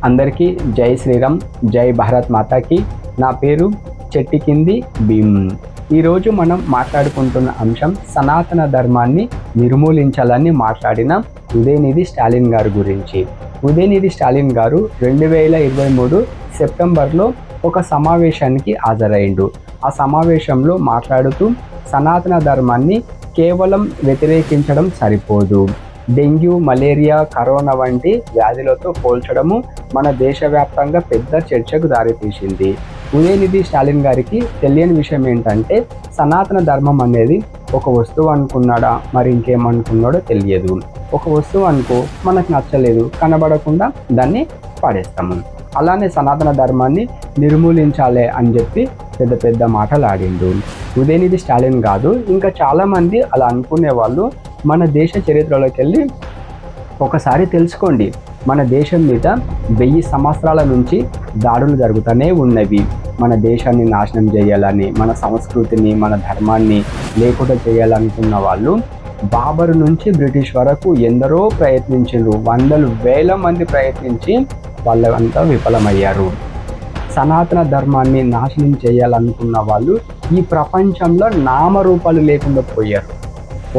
అందరికీ జై శ్రీరామ్, జై భారత్ మాతాకి. నా పేరు చెట్టికింది భీమ్. ఈరోజు మనం మాట్లాడుకుంటున్న అంశం సనాతన ధర్మాన్ని నిర్మూలించాలని మాట్లాడిన ఉదయనిధి స్టాలిన్ గారి గురించి. ఉదయనిధి స్టాలిన్ గారు 2023 సెప్టెంబర్లో ఒక సమావేశానికి హాజరైండు. ఆ సమావేశంలో మాట్లాడుతూ సనాతన ధర్మాన్ని కేవలం వ్యతిరేకించడం సరిపోదు, డెంగ్యూ, మలేరియా, కరోనా వంటి వ్యాధులతో పోల్చడము మన దేశవ్యాప్తంగా పెద్ద చర్చకు దారితీసింది. ఉదయనిధి స్టాలిన్ గారికి తెలియని విషయం ఏంటంటే సనాతన ధర్మం అనేది ఒక వస్తువు అనుకున్నాడా, మరి ఇంకేమనుకున్నాడో తెలియదు. ఒక వస్తువు అనుకో మనకు నచ్చలేదు, కనబడకుండా దాన్ని పడేస్తాము. అలానే సనాతన ధర్మాన్ని నిర్మూలించాలి అని చెప్పి పెద్ద పెద్ద మాటలు ఆడిండు. ఉదయనిధి స్టాలిన్ కాదు, ఇంకా చాలామంది అలా అనుకునే వాళ్ళు మన దేశ చరిత్రలోకి వెళ్ళి ఒకసారి తెలుసుకోండి. మన దేశం మీద 1000 సంవత్సరాల నుంచి దాడులు జరుగుతూనే ఉన్నవి. మన దేశాన్ని నాశనం చేయాలని, మన సంస్కృతిని, మన ధర్మాన్ని లేకుండా చేయాలనుకున్న వాళ్ళు బాబరు నుంచి బ్రిటిష్ వరకు ఎందరో ప్రయత్నించారు. వందలు వేల మంది ప్రయత్నించి వాళ్ళంతా విఫలమయ్యారు. సనాతన ధర్మాన్ని నాశనం చేయాలనుకున్న వాళ్ళు ఈ ప్రపంచంలో నామరూపాలు లేకుండా పోయారు.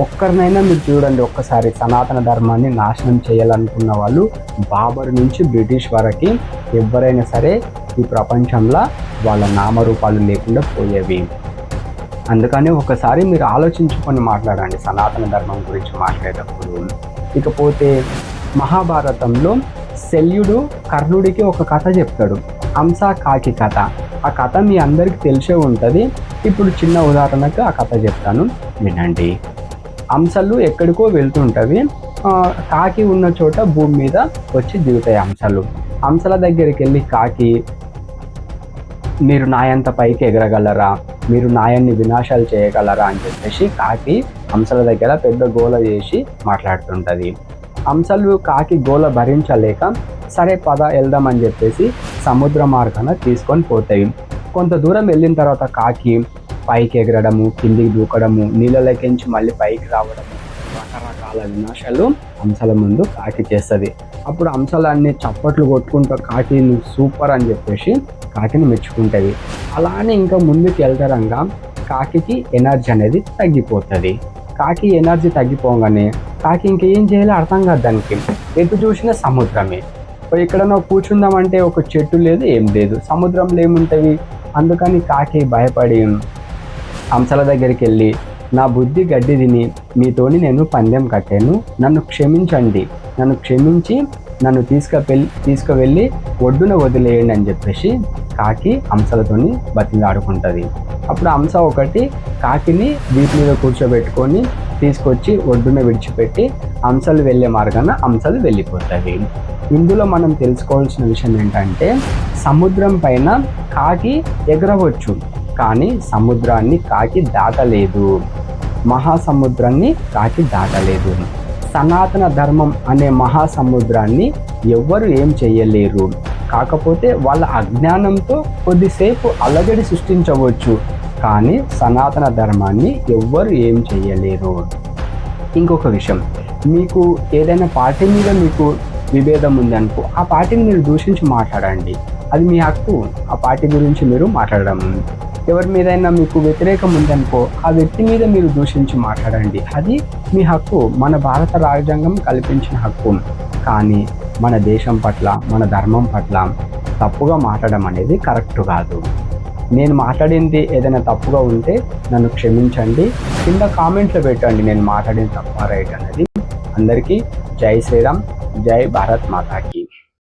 ఒక్కరినైనా మీరు చూడండి ఒక్కసారి, సనాతన ధర్మాన్ని నాశనం చేయాలనుకున్న వాళ్ళు బాబర్ నుంచి బ్రిటిష్ వరకు ఎవరైనా సరే ఈ ప్రపంచంలో వాళ్ళ నామరూపాలు లేకుండా పోయేవి. అందుకని ఒకసారి మీరు ఆలోచించుకొని మాట్లాడండి సనాతన ధర్మం గురించి మాట్లాడేటప్పుడు. ఇకపోతే మహాభారతంలో శల్యుడు కర్ణుడికి ఒక కథ చెప్తాడు, హంస కాకి కథ. ఆ కథ మీ అందరికీ తెలిసే ఉంటుంది. ఇప్పుడు చిన్న ఉదాహరణకు ఆ కథ చెప్తాను, వినండి. హంసలు ఎక్కడికో వెళ్తుంటవి. కాకి ఉన్న చోట భూమి మీద వచ్చి దిగుతాయి హంసలు. హంసల దగ్గరికి వెళ్ళి కాకి, మీరు నాయంత పైకి ఎగరగలరా, మీరు నాయాన్ని వినాశాలు చేయగలరా అని చెప్పేసి కాకి హంసల దగ్గర పెద్ద గోల చేసి మాట్లాడుతుంటుంది. హంసలు కాకి గోల భరించలేక సరే పద వెళ్దామని చెప్పేసి సముద్ర మార్గాన తీసుకొని పోతాయి. కొంత దూరం వెళ్ళిన తర్వాత కాకి పైకి ఎగరడము, కిందికి దూకడము, నీళ్ళలోకించి మళ్ళీ పైకి రావడము, రకరకాల వినాశాలు హంసల ముందు కాకి చేస్తుంది. అప్పుడు హంసలన్నీ చప్పట్లు కొట్టుకుంటూ కాకి నువ్వు సూపర్ అని చెప్పేసి కాకిని మెచ్చుకుంటుంది. అలానే ఇంకా ముందుకు వెళ్తారంగా కాకి ఎనర్జీ అనేది తగ్గిపోతుంది. కాకి ఎనర్జీ తగ్గిపోగానే కాకి ఇంకేం చేయాలో అర్థం కాదు దానికి. ఎటు చూసినా సముద్రమే. ఎక్కడన్నా కూర్చుందామంటే ఒక చెట్టు లేదు, ఏం లేదు, సముద్రంలో ఏముంటుంది. అందుకని కాకి భయపడి హంసల దగ్గరికి వెళ్ళి, నా బుద్ధి గడ్డి తిని మీతోని నేను పందెం కట్టాను, నన్ను క్షమించండి, నన్ను క్షమించి నన్ను తీసుకువెళ్ళి ఒడ్డున వదిలేయండి అని చెప్పేసి కాకి హంసలతోని బతిలాడుకుంటుంది. అప్పుడు హంస ఒకటి కాకిని వీటి మీద కూర్చోబెట్టుకొని తీసుకొచ్చి ఒడ్డున విడిచిపెట్టి హంసలు వెళ్ళే మార్గాన హంసలు వెళ్ళిపోతాయి. ఇందులో మనం తెలుసుకోవాల్సిన విషయం ఏంటంటే సముద్రం పైన కాకి ఎగరవచ్చు, కానీ సముద్రాన్ని కాకి దాటలేదు, మహాసముద్రాన్ని కాకి దాటలేదు. సనాతన ధర్మం అనే మహాసముద్రాన్ని ఎవ్వరు ఏం చెయ్యలేరు. కాకపోతే వాళ్ళ అజ్ఞానంతో కొద్దిసేపు అలజడి సృష్టించవచ్చు, కానీ సనాతన ధర్మాన్ని ఎవ్వరు ఏం చెయ్యలేరు. ఇంకొక విషయం, మీకు ఏదైనా పార్టీ మీద మీకు విభేదం ఉందనుకో, ఆ పార్టీని మీరు దూషించి మాట్లాడండి, అది మీ హక్కు. ఆ పార్టీ గురించి మీరు మాట్లాడడం. ఎవరి మీదైనా మీకు వ్యతిరేకం ఉందనుకో, ఆ వ్యక్తి మీద మీరు దూషించి మాట్లాడండి, అది మీ హక్కు, మన భారత రాజ్యాంగం కల్పించిన హక్కు. కానీ మన దేశం పట్ల, మన ధర్మం పట్ల తప్పుగా మాట్లాడడం అనేది కరెక్ట్ కాదు. నేను మాట్లాడింది ఏదైనా తప్పుగా ఉంటే నన్ను క్షమించండి, కింద కామెంట్లో పెట్టండి నేను మాట్లాడిన తప్ప రైట్ అనేది. అందరికీ జై శ్రీరామ్, జై భారత్ మాతాకి.